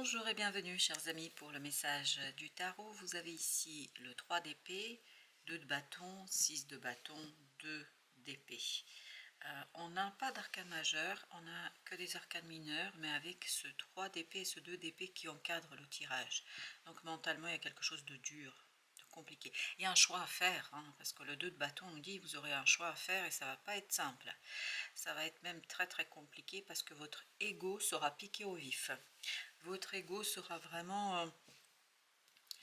Bonjour et bienvenue chers amis pour le message du tarot. Vous avez ici le 3 d'épée, 2 de bâton, 6 de bâton, 2 d'épée. On n'a pas d'arcane majeur, on n'a que des arcanes mineurs, mais avec ce 3 d'épée et ce 2 d'épée qui encadrent le tirage. Donc mentalement il y a quelque chose de dur, de compliqué. Il y a un choix à faire, parce que le 2 de bâton nous dit que vous aurez un choix à faire et ça ne va pas être simple. Ça va être même très très compliqué parce que votre ego sera piqué au vif. Votre ego sera vraiment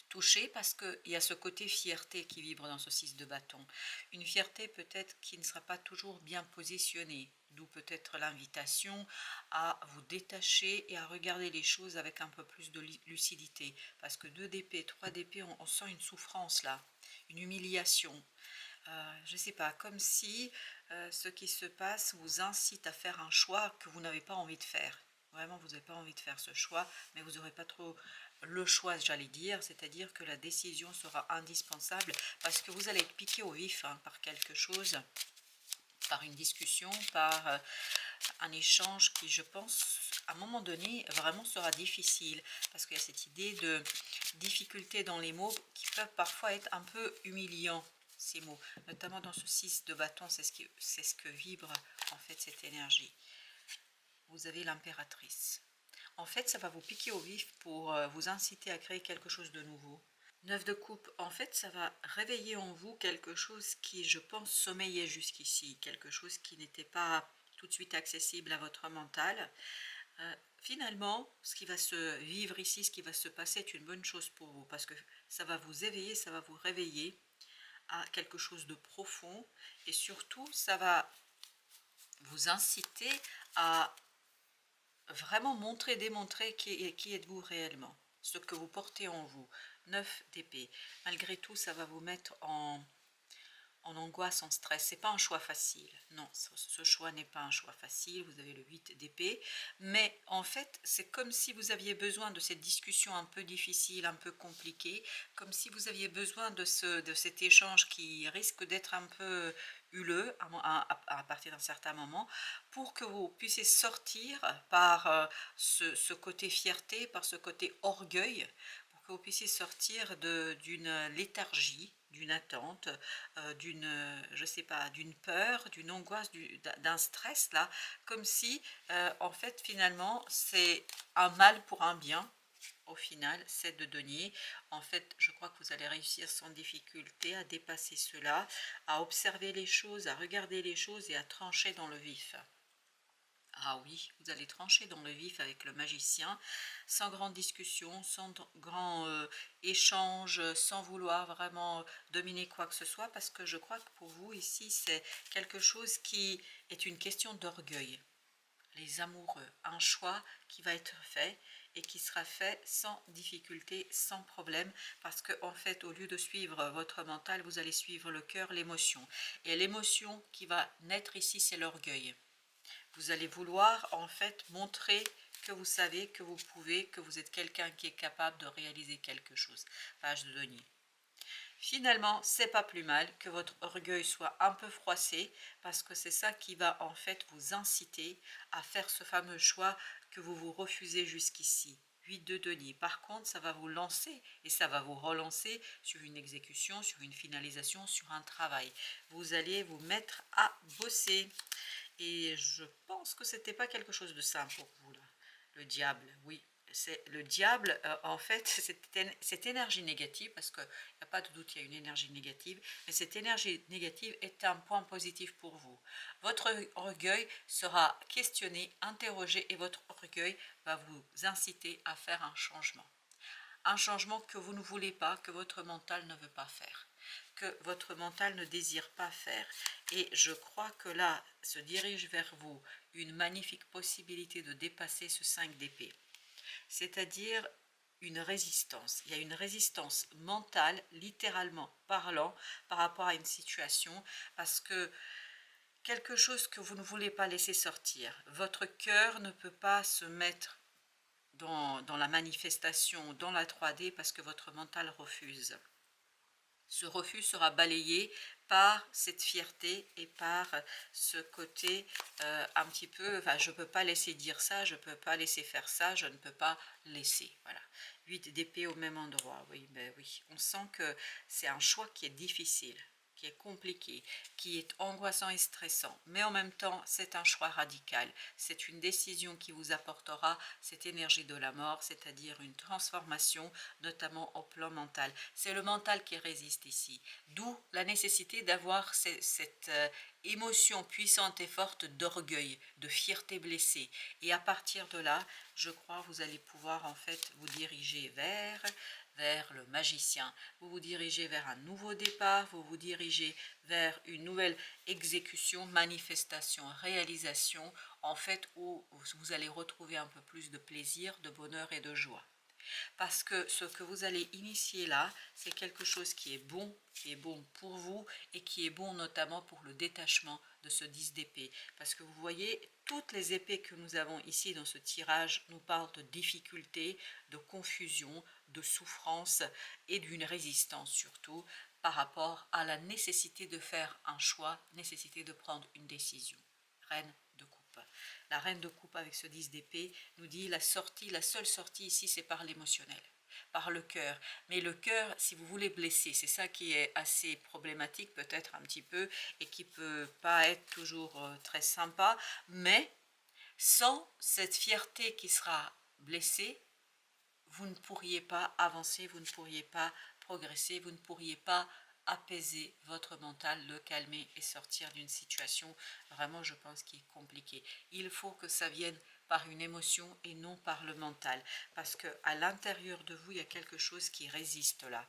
touché parce qu'il y a ce côté fierté qui vibre dans ce 6 de bâton. Une fierté peut-être qui ne sera pas toujours bien positionnée, d'où peut-être l'invitation à vous détacher et à regarder les choses avec un peu plus de lucidité. Parce que 2 d'épée, 3 d'épée, on sent une souffrance là, une humiliation. Je ne sais pas, comme si ce qui se passe vous incite à faire un choix que vous n'avez pas envie de faire. Vraiment, vous n'avez pas envie de faire ce choix, mais vous n'aurez pas trop le choix, j'allais dire, c'est-à-dire que la décision sera indispensable parce que vous allez être piqué au vif par quelque chose, par une discussion, par un échange qui, je pense, à un moment donné, vraiment sera difficile parce qu'il y a cette idée de difficulté dans les mots qui peuvent parfois être un peu humiliants, ces mots, notamment dans ce 6 de bâton, c'est ce que vibre en fait cette énergie. Vous avez l'impératrice. En fait, ça va vous piquer au vif pour vous inciter à créer quelque chose de nouveau. 9 de coupe, en fait, ça va réveiller en vous quelque chose qui, je pense, sommeillait jusqu'ici, quelque chose qui n'était pas tout de suite accessible à votre mental. Finalement, ce qui va se vivre ici, ce qui va se passer est une bonne chose pour vous, parce que ça va vous éveiller, ça va vous réveiller à quelque chose de profond, et surtout, ça va vous inciter à vraiment montrer, démontrer qui êtes-vous réellement, ce que vous portez en vous. 9 d'épée. Malgré tout, ça va vous mettre en angoisse, en stress. C'est pas un choix facile. Non, ce choix n'est pas un choix facile. Vous avez le 8 d'épée. Mais en fait, c'est comme si vous aviez besoin de cette discussion un peu difficile, un peu compliquée, comme si vous aviez besoin de cet échange qui risque d'être un peu huleux à partir d'un certain moment, pour que vous puissiez sortir par ce côté fierté, par ce côté orgueil, pour que vous puissiez sortir d'une léthargie, d'une attente, je sais pas, d'une peur, d'une angoisse, d'un stress là, comme si en fait finalement c'est un mal pour un bien. Au final, c'est de denier. En fait, je crois que vous allez réussir sans difficulté à dépasser cela, à observer les choses, à regarder les choses et à trancher dans le vif. Ah oui, vous allez trancher dans le vif avec le magicien, sans grande discussion, sans grand échange, sans vouloir vraiment dominer quoi que ce soit, parce que je crois que pour vous ici, c'est quelque chose qui est une question d'orgueil. Les amoureux, un choix qui va être fait et qui sera fait sans difficulté, sans problème, parce que en fait, au lieu de suivre votre mental, vous allez suivre le cœur, l'émotion. Et l'émotion qui va naître ici, c'est l'orgueil. Vous allez vouloir en fait montrer que vous savez, que vous pouvez, que vous êtes quelqu'un qui est capable de réaliser quelque chose. Page de denier. Finalement, c'est pas plus mal que votre orgueil soit un peu froissé, parce que c'est ça qui va en fait vous inciter à faire ce fameux choix que vous vous refusez jusqu'ici. 8 de denier. Par contre, ça va vous lancer et ça va vous relancer sur une exécution, sur une finalisation, sur un travail. Vous allez vous mettre à bosser. Et je pense que c'était pas quelque chose de simple pour vous là. Le diable, oui. C'est le diable, en fait, cette énergie négative, parce qu'il n'y a pas de doute, il y a une énergie négative, mais cette énergie négative est un point positif pour vous. Votre orgueil sera questionné, interrogé, et votre orgueil va vous inciter à faire un changement. Un changement que vous ne voulez pas, que votre mental ne veut pas faire, que votre mental ne désire pas faire. Et je crois que là se dirige vers vous une magnifique possibilité de dépasser ce 5 d'épée. C'est-à-dire une résistance. Il y a une résistance mentale, littéralement parlant, par rapport à une situation, parce que quelque chose que vous ne voulez pas laisser sortir. Votre cœur ne peut pas se mettre dans la manifestation, dans la 3D, parce que votre mental refuse. Ce refus sera balayé par cette fierté et par ce côté un petit peu, enfin je ne peux pas laisser dire ça, je ne peux pas laisser faire ça, je ne peux pas laisser, voilà. 8 d'épée au même endroit, oui, ben oui. On sent que c'est un choix qui est difficile, qui est compliqué, qui est angoissant et stressant, mais en même temps c'est un choix radical, c'est une décision qui vous apportera cette énergie de la mort, c'est-à-dire une transformation, notamment au plan mental. C'est le mental qui résiste ici, d'où la nécessité d'avoir cette émotion puissante et forte d'orgueil, de fierté blessée, et à partir de là, je crois, vous allez pouvoir en fait vous diriger vers le magicien, vous vous dirigez vers un nouveau départ, vous vous dirigez vers une nouvelle exécution, manifestation, réalisation, en fait où vous allez retrouver un peu plus de plaisir, de bonheur et de joie. Parce que ce que vous allez initier là, c'est quelque chose qui est bon pour vous et qui est bon notamment pour le détachement de ce 10 d'épée. Parce que vous voyez, toutes les épées que nous avons ici dans ce tirage nous parlent de difficultés, de confusion, de souffrance et d'une résistance surtout par rapport à la nécessité de faire un choix, nécessité de prendre une décision. Reine de coupe. La reine de coupe avec ce 10 d'épée nous dit la seule sortie ici c'est par l'émotionnel, par le cœur. Mais le cœur, si vous voulez blesser, c'est ça qui est assez problématique peut-être un petit peu et qui peut pas être toujours très sympa, mais sans cette fierté qui sera blessée, vous ne pourriez pas avancer, vous ne pourriez pas progresser, vous ne pourriez pas apaiser votre mental, le calmer et sortir d'une situation vraiment, je pense, qui est compliquée. Il faut que ça vienne par une émotion et non par le mental, parce que à l'intérieur de vous, il y a quelque chose qui résiste là.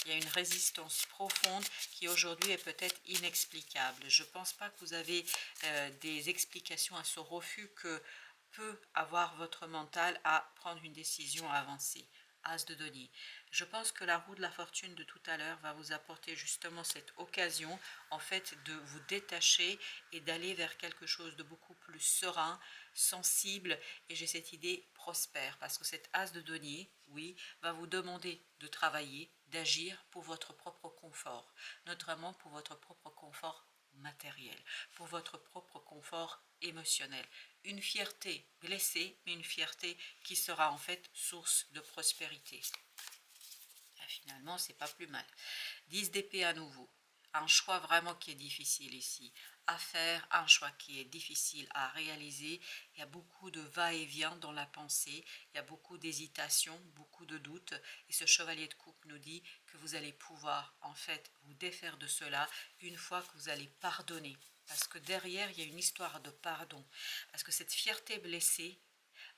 Il y a une résistance profonde qui aujourd'hui est peut-être inexplicable. Je ne pense pas que vous avez des explications à ce refus que peut avoir votre mental à prendre une décision, à avancer. As de denier. Je pense que la roue de la fortune de tout à l'heure va vous apporter justement cette occasion en fait de vous détacher et d'aller vers quelque chose de beaucoup plus serein, sensible, et j'ai cette idée prospère parce que cette as de denier, oui, va vous demander de travailler, d'agir pour votre propre confort, notamment pour votre propre confort matériel, pour votre propre confort émotionnel. Une fierté blessée, mais une fierté qui sera en fait source de prospérité. Et finalement, c'est pas plus mal. 10 d'épée à nouveau. Un choix vraiment qui est difficile ici à faire, un choix qui est difficile à réaliser. Il y a beaucoup de va-et-vient dans la pensée, il y a beaucoup d'hésitation, beaucoup de doutes. Et ce chevalier de coupe nous dit que vous allez pouvoir en fait vous défaire de cela une fois que vous allez pardonner. Parce que derrière, il y a une histoire de pardon. Parce que cette fierté blessée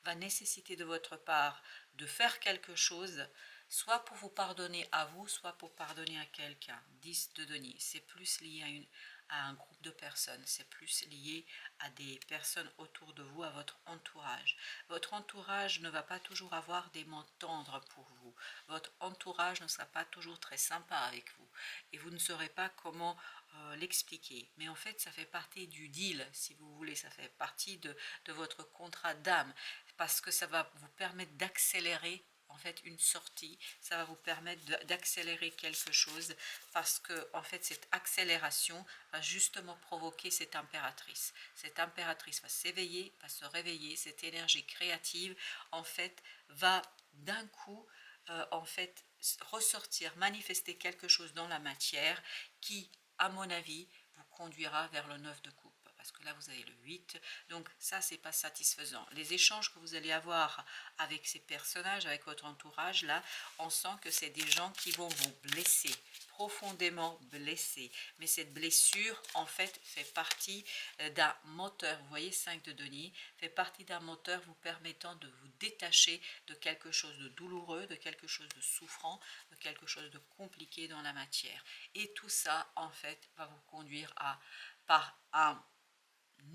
va nécessiter de votre part de faire quelque chose, soit pour vous pardonner à vous, soit pour pardonner à quelqu'un. 10 de denier, c'est plus lié à un groupe de personnes, c'est plus lié à des personnes autour de vous, à votre entourage. Votre entourage ne va pas toujours avoir des mots tendres pour vous. Votre entourage ne sera pas toujours très sympa avec vous. Et vous ne saurez pas comment l'expliquer. Mais en fait, ça fait partie du deal, si vous voulez, ça fait partie de votre contrat d'âme, parce que ça va vous permettre d'accélérer en fait une sortie, ça va vous permettre d'accélérer quelque chose, parce que en fait cette accélération va justement provoquer cette impératrice. Cette impératrice va s'éveiller, va se réveiller, cette énergie créative en fait va d'un coup en fait ressortir, manifester quelque chose dans la matière qui, à mon avis, vous conduira vers le 9 de coupe. Parce que là, vous avez le 8. Donc ça, c'est pas satisfaisant. Les échanges que vous allez avoir avec ces personnages, avec votre entourage, là, on sent que c'est des gens qui vont vous blesser, profondément blessés. Mais cette blessure, en fait, fait partie d'un moteur. Vous voyez, 5 de denier, fait partie d'un moteur vous permettant de vous détacher de quelque chose de douloureux, de quelque chose de souffrant, de quelque chose de compliqué dans la matière. Et tout ça, en fait, va vous conduire à, par un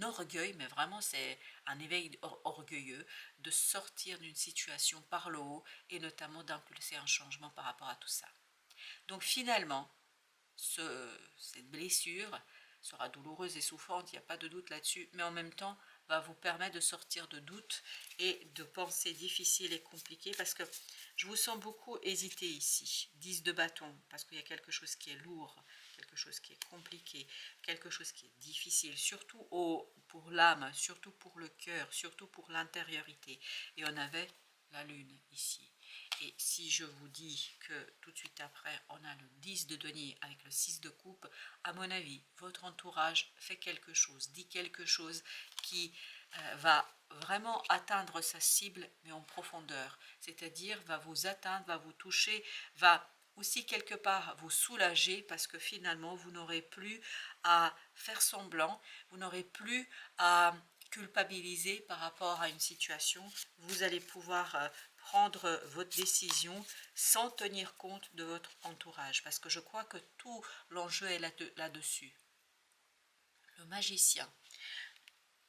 orgueil, mais vraiment c'est un éveil orgueilleux, de sortir d'une situation par le haut et notamment d'impulser un changement par rapport à tout ça. Donc finalement, cette blessure sera douloureuse et souffrante, il n'y a pas de doute là-dessus, mais en même temps va vous permettre de sortir de doutes et de pensées difficiles et compliquées, parce que je vous sens beaucoup hésiter ici. 10 de bâton, parce qu'il y a quelque chose qui est lourd, quelque chose qui est compliqué, quelque chose qui est difficile, surtout pour l'âme, surtout pour le cœur, surtout pour l'intériorité. Et on avait la lune ici. Et si je vous dis que tout de suite après, on a le 10 de denier avec le 6 de coupe, à mon avis, votre entourage fait quelque chose, dit quelque chose qui va vraiment atteindre sa cible, mais en profondeur. C'est-à-dire va vous atteindre, va vous toucher, va aussi quelque part vous soulager, parce que finalement, vous n'aurez plus à faire semblant, vous n'aurez plus à culpabiliser par rapport à une situation. Vous allez pouvoir prendre votre décision sans tenir compte de votre entourage, parce que je crois que tout l'enjeu est là-dessus. Le magicien,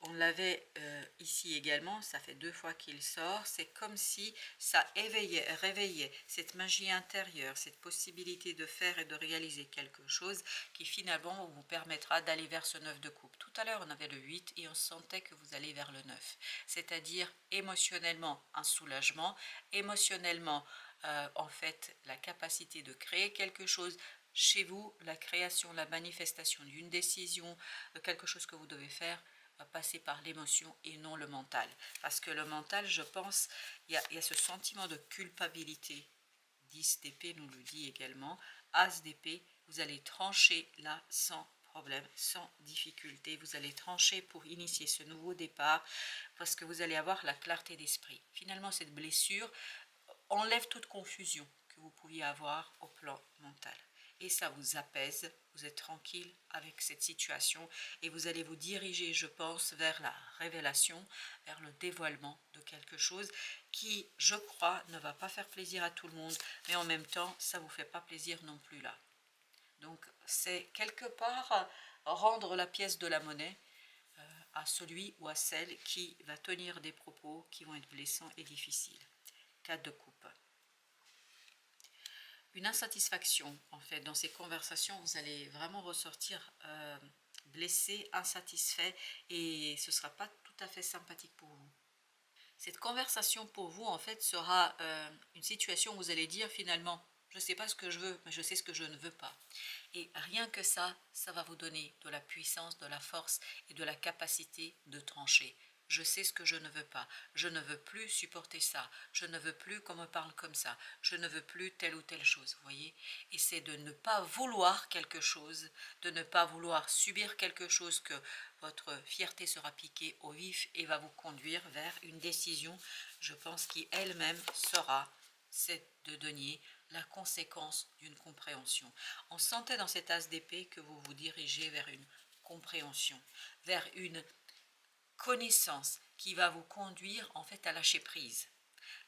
on l'avait ici également, ça fait 2 fois qu'il sort, c'est comme si ça réveillait cette magie intérieure, cette possibilité de faire et de réaliser quelque chose qui finalement vous permettra d'aller vers ce 9 de coupe. Tout à l'heure on avait le 8 et on sentait que vous allez vers le 9, c'est-à-dire émotionnellement un soulagement, émotionnellement en fait la capacité de créer quelque chose chez vous, la création, la manifestation d'une décision, quelque chose que vous devez faire, passer par l'émotion et non le mental. Parce que le mental, je pense, il y a ce sentiment de culpabilité. 10 d'épée nous le dit également. As d'épée, vous allez trancher là sans problème, sans difficulté. Vous allez trancher pour initier ce nouveau départ, parce que vous allez avoir la clarté d'esprit. Finalement, cette blessure enlève toute confusion que vous pouviez avoir au plan mental. Et ça vous apaise, vous êtes tranquille avec cette situation et vous allez vous diriger, je pense, vers la révélation, vers le dévoilement de quelque chose qui, je crois, ne va pas faire plaisir à tout le monde, mais en même temps, ça ne vous fait pas plaisir non plus là. Donc, c'est quelque part rendre la pièce de la monnaie à celui ou à celle qui va tenir des propos qui vont être blessants et difficiles. 4 de coupe. Une insatisfaction, en fait, dans ces conversations, vous allez vraiment ressortir blessé, insatisfait, et ce ne sera pas tout à fait sympathique pour vous. Cette conversation pour vous, en fait, sera une situation où vous allez dire finalement, je ne sais pas ce que je veux, mais je sais ce que je ne veux pas. Et rien que ça va vous donner de la puissance, de la force et de la capacité de trancher. Je sais ce que je ne veux pas. Je ne veux plus supporter ça. Je ne veux plus qu'on me parle comme ça. Je ne veux plus telle ou telle chose, vous voyez. Et c'est de ne pas vouloir quelque chose, de ne pas vouloir subir quelque chose que votre fierté sera piquée au vif et va vous conduire vers une décision, je pense, qui elle-même sera cette de denier, la conséquence d'une compréhension. On sentait dans cet as d'épée que vous vous dirigez vers une compréhension, vers une connaissance qui va vous conduire en fait à lâcher prise.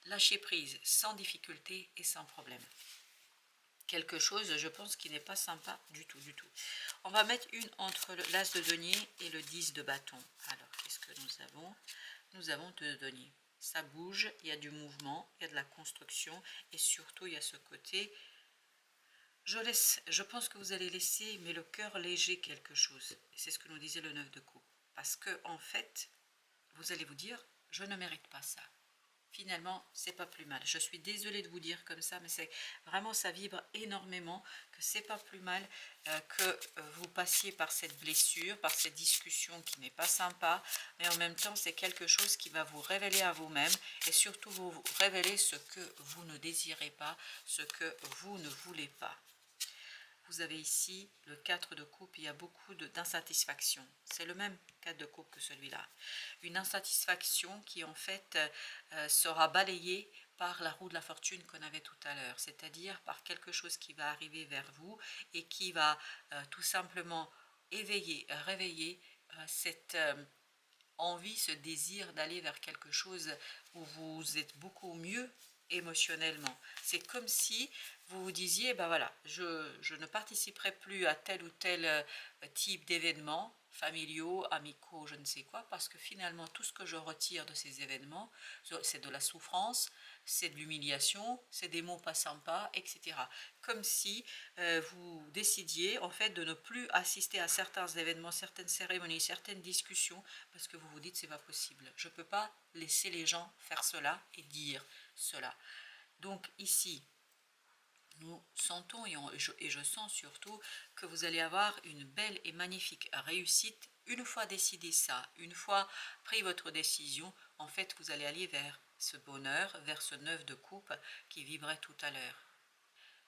Lâcher prise sans difficulté et sans problème. Quelque chose, je pense, qui n'est pas sympa du tout, du tout. On va mettre une entre l'as de denier et le 10 de bâton. Alors, qu'est-ce que nous avons? Nous avons 2 de denier. Ça bouge, il y a du mouvement, il y a de la construction et surtout il y a ce côté, je pense que vous allez laisser, mais le cœur léger quelque chose. C'est ce que nous disait le 9 de coupe. Parce que en fait, vous allez vous dire, je ne mérite pas ça. Finalement, c'est pas plus mal. Je suis désolée de vous dire comme ça, mais c'est vraiment, ça vibre énormément, que c'est pas plus mal que vous passiez par cette blessure, par cette discussion qui n'est pas sympa, mais en même temps, c'est quelque chose qui va vous révéler à vous-même et surtout vous révéler ce que vous ne désirez pas, ce que vous ne voulez pas. Vous avez ici le 4 de coupe, il y a beaucoup d'insatisfaction. C'est le même 4 de coupe que celui-là. Une insatisfaction qui en fait sera balayée par la roue de la fortune qu'on avait tout à l'heure, c'est-à-dire par quelque chose qui va arriver vers vous et qui va tout simplement éveiller, réveiller cette envie, ce désir d'aller vers quelque chose où vous êtes beaucoup mieux émotionnellement. C'est comme si vous vous disiez, ben voilà, je ne participerai plus à tel ou tel type d'événements familiaux, amicaux, je ne sais quoi, parce que finalement, tout ce que je retire de ces événements, c'est de la souffrance, c'est de l'humiliation, c'est des mots pas sympas, etc. Comme si vous décidiez en fait de ne plus assister à certains événements, certaines cérémonies, certaines discussions, parce que vous vous dites c'est pas possible. Je ne peux pas laisser les gens faire cela et dire cela. Donc ici, nous sentons et je sens surtout que vous allez avoir une belle et magnifique réussite. Une fois décidé ça, une fois pris votre décision, en fait vous allez aller vers ce bonheur, vers ce 9 de coupe qui vibrait tout à l'heure.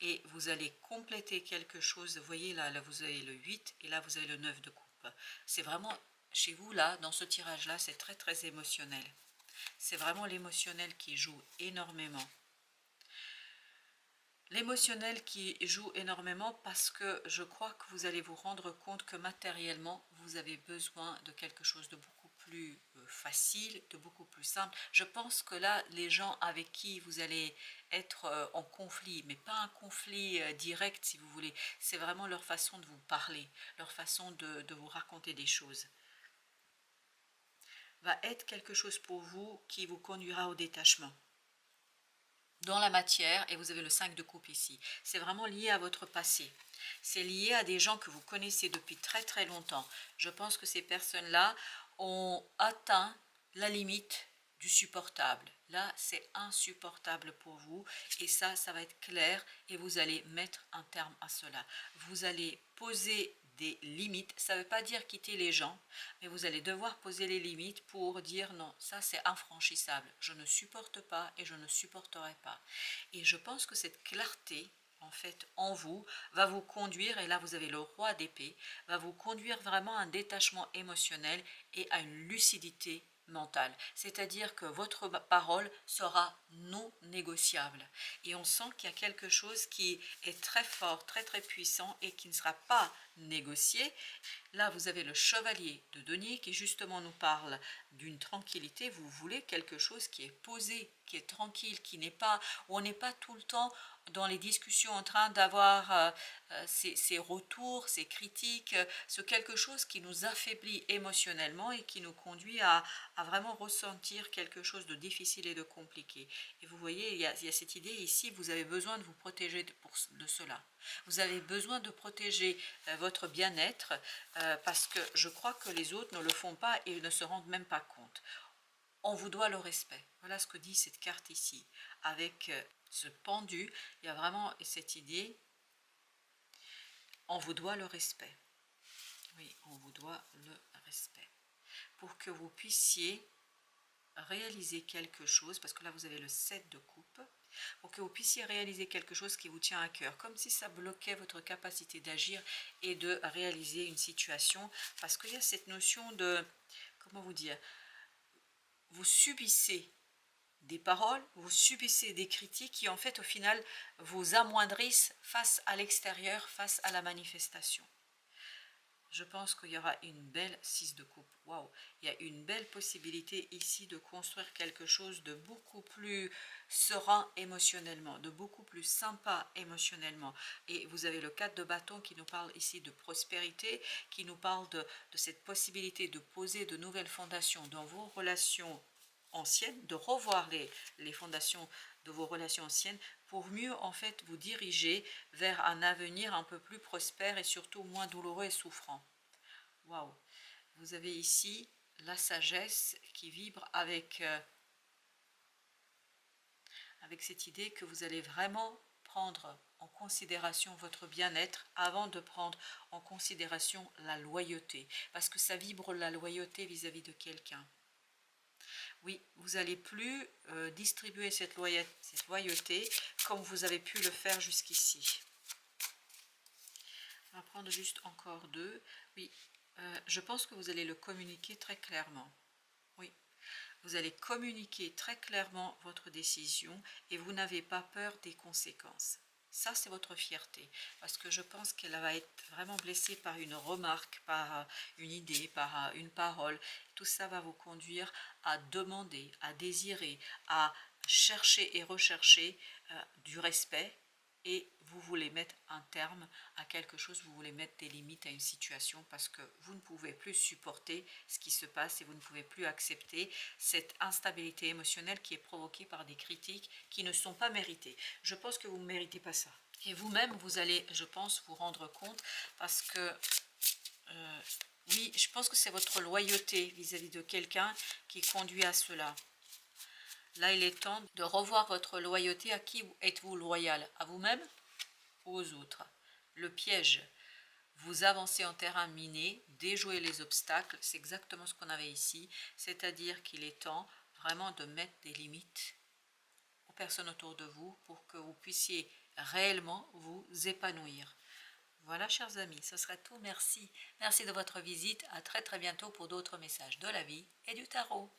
Et vous allez compléter quelque chose, vous voyez là vous avez le 8 et là vous avez le 9 de coupe. C'est vraiment, chez vous là, dans ce tirage là, c'est très très émotionnel. C'est vraiment l'émotionnel qui joue énormément. L'émotionnel qui joue énormément parce que je crois que vous allez vous rendre compte que matériellement, vous avez besoin de quelque chose de beaucoup plus facile, de beaucoup plus simple. Je pense que là, les gens avec qui vous allez être en conflit, mais pas un conflit direct si vous voulez, c'est vraiment leur façon de vous parler, leur façon de vous raconter des choses, va être quelque chose pour vous qui vous conduira au détachement dans la matière. Et vous avez le 5 de coupe ici. C'est vraiment lié à votre passé. C'est lié à des gens que vous connaissez depuis très très longtemps. Je pense que ces personnes-là ont atteint la limite du supportable. Là, c'est insupportable pour vous et ça va être clair et vous allez mettre un terme à cela. Vous allez poser des limites. Ça ne veut pas dire quitter les gens, mais vous allez devoir poser les limites pour dire non, ça c'est infranchissable. Je ne supporte pas et je ne supporterai pas. Et je pense que cette clarté, en fait, en vous, va vous conduire, et là vous avez le roi d'épée, va vous conduire vraiment à un détachement émotionnel et à une lucidité mentale. C'est-à-dire que votre parole sera non négociable. Et on sent qu'il y a quelque chose qui est très fort, très très puissant et qui ne sera pas négocié. Là, vous avez le chevalier de denier qui justement nous parle d'une tranquillité. Vous voulez quelque chose qui est posé, qui est tranquille, qui n'est pas, où on n'est pas tout le temps dans les discussions en train d'avoir ces retours, ces critiques, ce quelque chose qui nous affaiblit émotionnellement et qui nous conduit à vraiment ressentir quelque chose de difficile et de compliqué. Et vous voyez, il y a cette idée ici, vous avez besoin de vous protéger de cela. Vous avez besoin de protéger votre bien-être parce que je crois que les autres ne le font pas et ne se rendent même pas compte. On vous doit le respect. Voilà ce que dit cette carte ici. Avec ce pendu, il y a vraiment cette idée, on vous doit le respect. Oui, on vous doit le respect. Pour que vous puissiez réaliser quelque chose, parce que là vous avez le 7 de coupe, pour que vous puissiez réaliser quelque chose qui vous tient à cœur, comme si ça bloquait votre capacité d'agir et de réaliser une situation, parce qu'il y a cette notion de, comment vous dire, vous subissez des paroles, vous subissez des critiques qui en fait au final vous amoindrissent face à l'extérieur, face à la manifestation. Je pense qu'il y aura une belle 6 de coupe. Waouh, il y a une belle possibilité ici de construire quelque chose de beaucoup plus serein émotionnellement, de beaucoup plus sympa émotionnellement. Et vous avez le 4 de bâton qui nous parle ici de prospérité, qui nous parle de cette possibilité de poser de nouvelles fondations dans vos relations anciennes, de revoir les fondations de vos relations anciennes pour mieux en fait vous diriger vers un avenir un peu plus prospère et surtout moins douloureux et souffrant. Waouh! Vous avez ici la sagesse qui vibre avec cette idée que vous allez vraiment prendre en considération votre bien-être avant de prendre en considération la loyauté, parce que ça vibre la loyauté vis-à-vis de quelqu'un. Oui, vous n'allez plus distribuer cette loyauté comme vous avez pu le faire jusqu'ici. On va prendre juste encore deux. Oui, je pense que vous allez le communiquer très clairement. Oui, vous allez communiquer très clairement votre décision et vous n'avez pas peur des conséquences. Ça, c'est votre fierté, parce que je pense qu'elle va être vraiment blessée par une remarque, par une idée, par une parole. Tout ça va vous conduire à demander, à désirer, à chercher et rechercher du respect, et vous voulez mettre un terme à quelque chose, vous voulez mettre des limites à une situation parce que vous ne pouvez plus supporter ce qui se passe et vous ne pouvez plus accepter cette instabilité émotionnelle qui est provoquée par des critiques qui ne sont pas méritées. Je pense que vous ne méritez pas ça. Et vous-même, vous allez, je pense, vous rendre compte parce que oui, je pense que c'est votre loyauté vis-à-vis de quelqu'un qui conduit à cela. Là, il est temps de revoir votre loyauté. À qui êtes-vous loyal? À vous-même ou aux autres? Le piège. Vous avancez en terrain miné, déjouez les obstacles, c'est exactement ce qu'on avait ici, c'est-à-dire qu'il est temps vraiment de mettre des limites aux personnes autour de vous pour que vous puissiez réellement vous épanouir. Voilà, chers amis, ce serait tout. Merci. Merci de votre visite. À très très bientôt pour d'autres messages de la vie et du tarot.